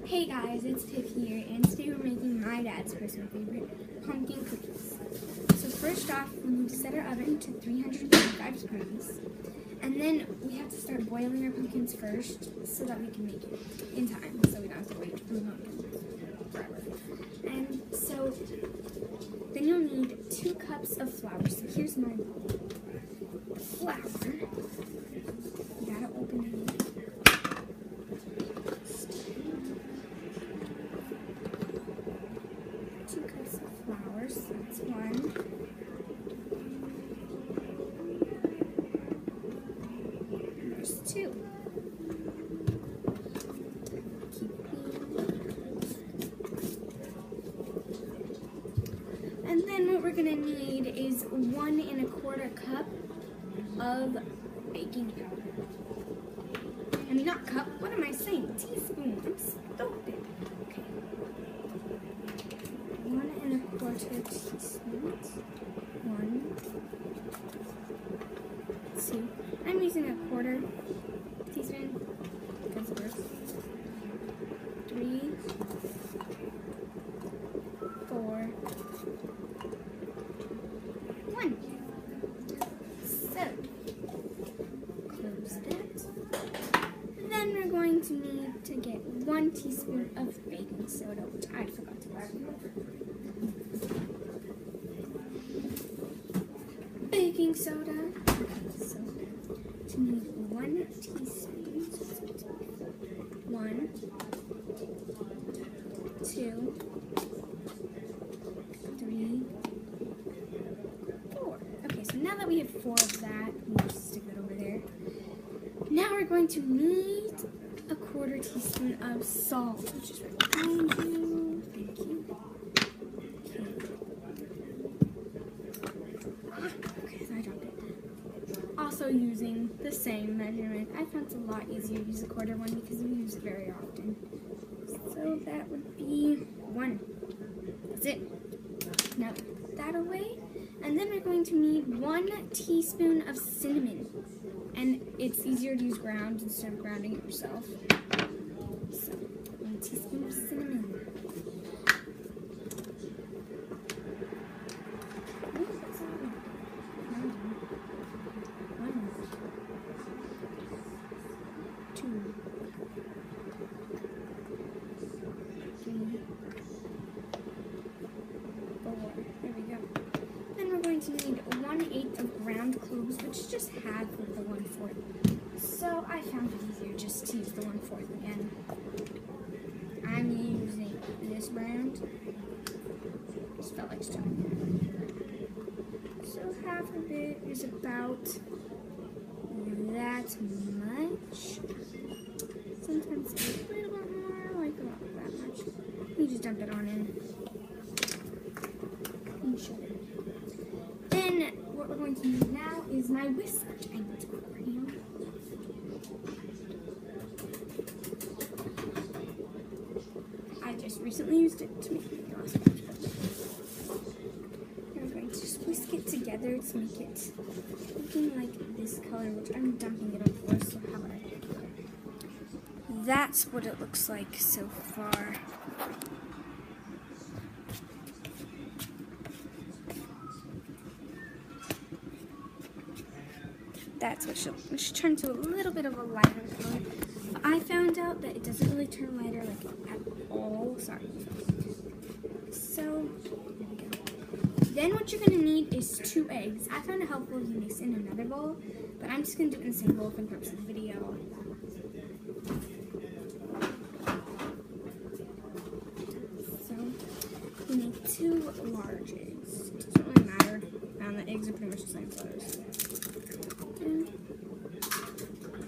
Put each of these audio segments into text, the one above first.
Hey guys, it's Tiff here, and today we're making my dad's personal favorite, pumpkin cookies. So first off, we need to set our oven to 325 degrees, and then we have to start boiling our pumpkins first so that we can make it in time, so we don't have to wait for the pumpkins forever. And so then you'll need 2 cups of flour. So here's my flour. You gotta open it. 2 cups of flour, so that's 1. And there's 2. Keep and then what we're gonna need is 1 1/4 cup of baking powder. I mean, not cup, what am I saying? Teaspoon. I'm stupid. Okay. 1 1/4 teaspoons. 1, 2. I'm using a 1/4 teaspoon because it works. 3, 4, 1. So, close that. Then we're going to need to get 1 teaspoon of baking soda, which I forgot to add. Baking soda. Okay, so to need 1 teaspoon. 1, 2, 3, 4. Okay, so now that we have 4 of that, we'll just stick that over there. Now we're going to need a 1/4 teaspoon of salt, which is right behind you. Thank you. Okay, so I dropped it. Also using the same measurement. I found it's a lot easier to use the 1/4 one because we use it very often. So that would be 1. That's it. Now put that away. And then we're going to need 1 teaspoon of cinnamon. And it's easier to use ground instead of grounding it yourself. So, 1 teaspoon of cinnamon. Ooh, that's not good. 1, 2, 3, 4. There we go. Then we're going to need 1/8 of ground cloves, which is just half of the 1/4. So I found it easier just to use the 1/4 again. I'm using this brand. Just felt like showing it. So half of it is about that much. Sometimes it's a little bit more, like about that much. You just dump it on in. And shove it. Then what we're going to need now is my whisk, which I need to put right here. I just recently used it to make my last batch. I'm going to just whisk it together to make it looking like this color, which I'm dumping it on for, so how about I do it? That's what it looks like so far. That's what it should turn to a little bit of a lighter color. But I found out that it doesn't really turn lighter like at all. Sorry. So there we go. Then what you're gonna need is 2 eggs. I found it helpful to mix in another bowl, but I'm just gonna do it in the same bowl for the purpose of the video. So we need 2 large eggs. It doesn't really matter. The eggs are pretty much the same size.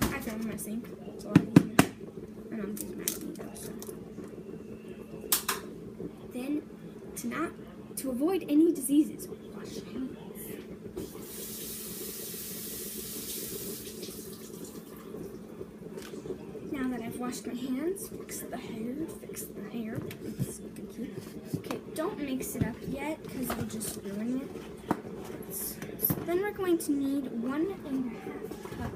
I found my sink. It's a lot easier. My mom doesn't mad at me though, so. Then, to avoid any diseases, wash your hands. Now that I've washed my hands, fix the hair. Okay, don't mix it up yet because it'll just ruin it. So then we're going to need 1 1/2 cup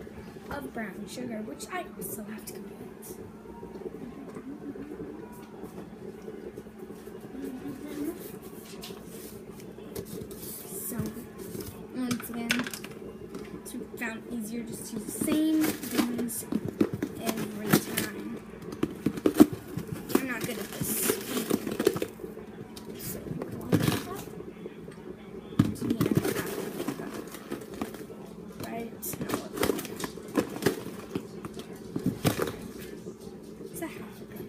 of brown sugar, which I also have to go get. easier just to use the same things every time. I'm not good at this. So, go on with that. To me, I forgot. Right? It's not working. It's a half a cup.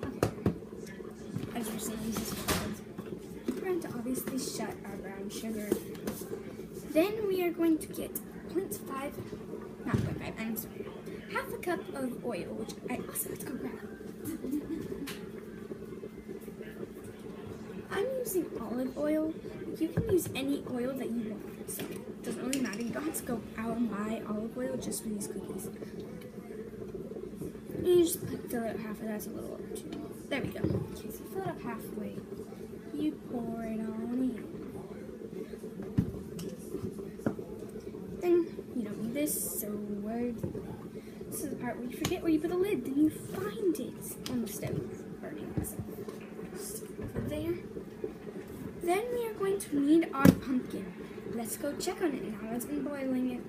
Okay. As you're seeing, this is we're going to obviously shut our brown sugar. Then we are going to get 0.5, not 0.5, I'm sorry, half a cup of oil, which I also have to go grab. I'm using olive oil. You can use any oil that you want, so it doesn't really matter. You don't have to go out and buy olive oil just for these cookies. You just fill out half of that, a little over 2. There we go. Okay, so fill it up halfway. You pour it on in. Then you don't need this, so this is the part where you forget where you put the lid. Then you find it on the stove, burning itself. Just over there. Then we are going to need our pumpkin. Let's go check on it now. It's been boiling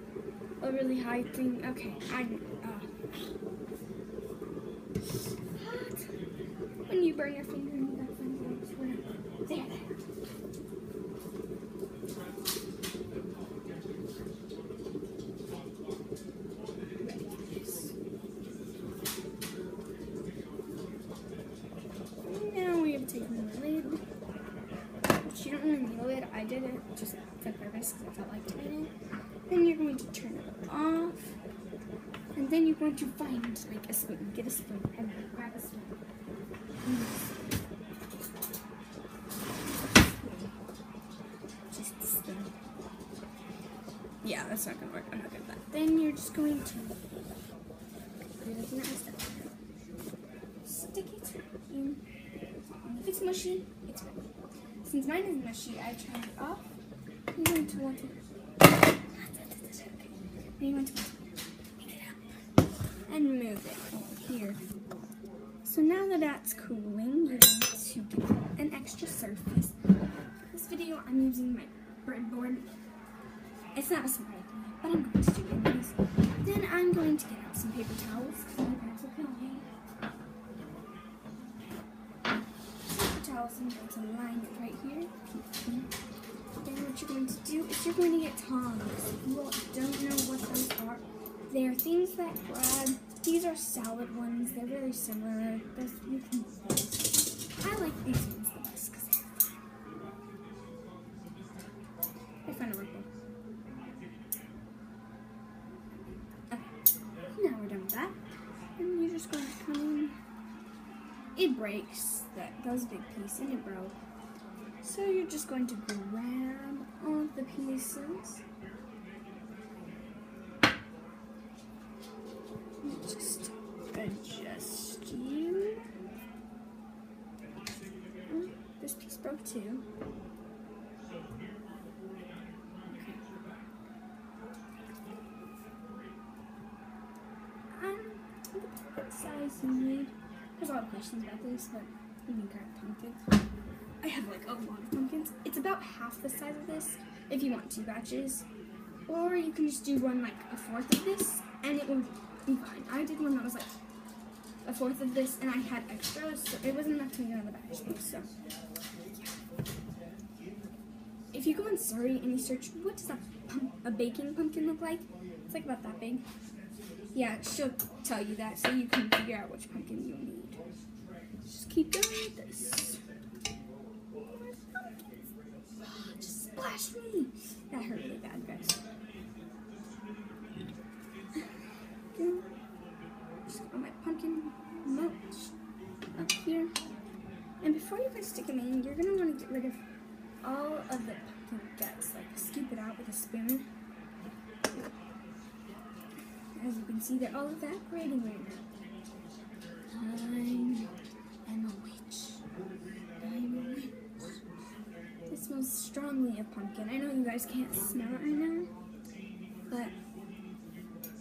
at a really high thing. Okay, when you burn your finger, you gotta find it. There. Now we have taken the lid. But you don't really need a lid. I did it just for purpose because I felt like doing it. Then you're going to turn it off. And then you're going to find like a spoon. Get a spoon and grab a spoon. Just a spoon. Yeah, that's not gonna work. I'm not good at that. Then you're just going to stick it in. If it's mushy, it's ready. Since mine is mushy, I turned it off. You're going to want to. You're going to pick it up and move it over here. So now that that's cooling, you're going to get an extra surface. This video, I'm using my breadboard. It's not a smart idea, but I'm going to do it anyways. Then I'm going to get out some paper towels because my parents will kill me. Paper towels, I'm going to line it right here. Then what you're going to do is you're going to get tongs. If you all don't know what those are, they are things that grab. These are salad ones. They're really similar. You can. I like these ones the best because they're fun. They're fun to work with. Okay, now we're done with that. And you're just going to come in. It breaks. That was a big piece, and it broke. So you're just going to grab all of the pieces. Just adjust you. Oh, this piece broke too. Okay. The size you need. There's a lot of questions about this, but you can grab pumpkins. I have like a lot of pumpkins. It's about half the size of this if you want 2 batches. Or you can just do one like a 1/4 of this and it will be fine. I did one that was like a 1/4 of this and I had extras, so it wasn't enough to make another batch. So yeah. If you go in Surrey and you search what does a baking pumpkin look like, it's like about that big. Yeah, she'll tell you that so you can figure out which pumpkin you need. Just keep going with this. Just splash me. That hurt really bad, guys. Just got my pumpkin mulch up here. And before you can stick them in, you're going to want to get rid of all of the pumpkin guts. Like, scoop it out with a spoon. As you can see, they're all evaporating right now. I am a witch. I'm a witch. It smells strongly of pumpkin. I know you guys can't smell it right now, but,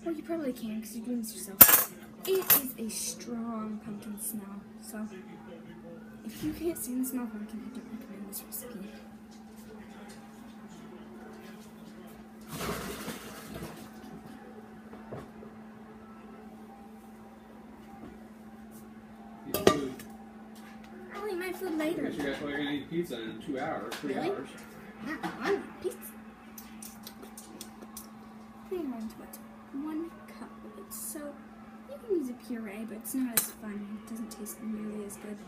well, you probably can because you're doing this yourself. It is a strong pumpkin smell, so if you can't stand the smell of pumpkin, I don't recommend this recipe. food later. I guess you guys are going to eat pizza in 2 hours, 3 Really? hours. Yeah, I want pizza. I think I'm going to put 1 cup of it. So you can use a puree, but it's not as fun. It doesn't taste nearly as good.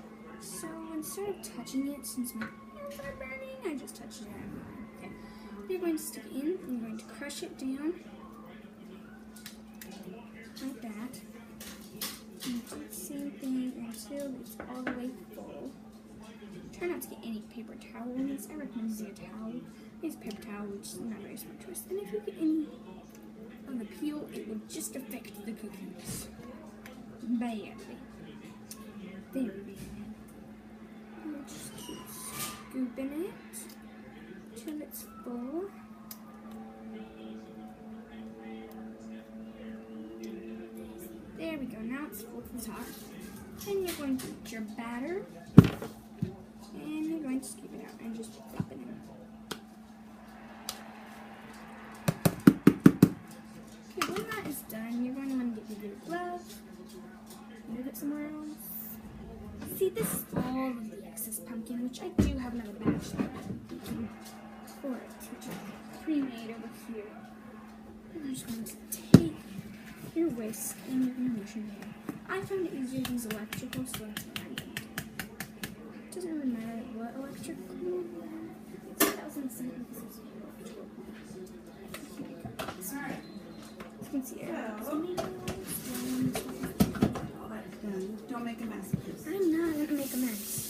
So instead of touching it, since my hands are burning, I just touched it out. Okay. You're going to stick it in, and you're going to crush it down like that. And do the same thing until it's all the way full. Try not to get any paper towel in this. I recommend using a towel. Use a paper towel, which is not very smart choice. And if you get any of the peel, it will just affect the cookies badly. There we go. We'll just keep scooping it till it's full. There we go. Now it's full to the top. And you're going to get your batter. And you're going to scoop it out and just pop it in. Okay, when that is done, you're going to want to get your glove. Move it somewhere else. See, this is all of the excess pumpkin, which I do have another batch that you can pour it, which I pre-made over here. And I'm just going to take your whisk and you're going to measure there. I found it easier to use electrical, so that's what I'm going to do. It doesn't really matter what electrical. It's 1,000 cents. Sorry. You can see it. Don't make a mess, please. I'm not going to make a mess.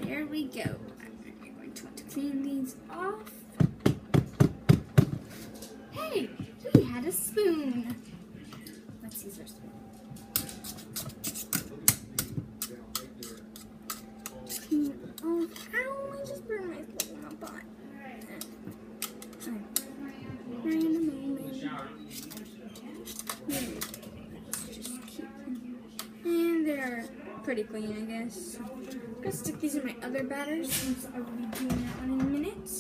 There we go. You're going to want to clean these off. Hey, we had a spoon. Let's use our spoon. Clean it off. Ow, I just burned my foot in the pot. Right in the moment. There we go. Let's just keep them. And they're pretty clean, I guess. I'm gonna stick these in my other batters since I will be doing that one in a minute.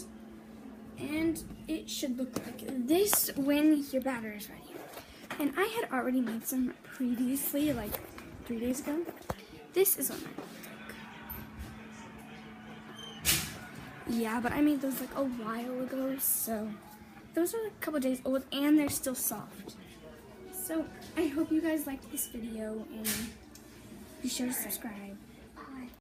And it should look like this when your batter is ready. And I had already made some previously, like 3 days ago. This is what mine looked like. Yeah, but I made those like a while ago, so those are a couple days old and they're still soft. So I hope you guys liked this video and be sure to subscribe.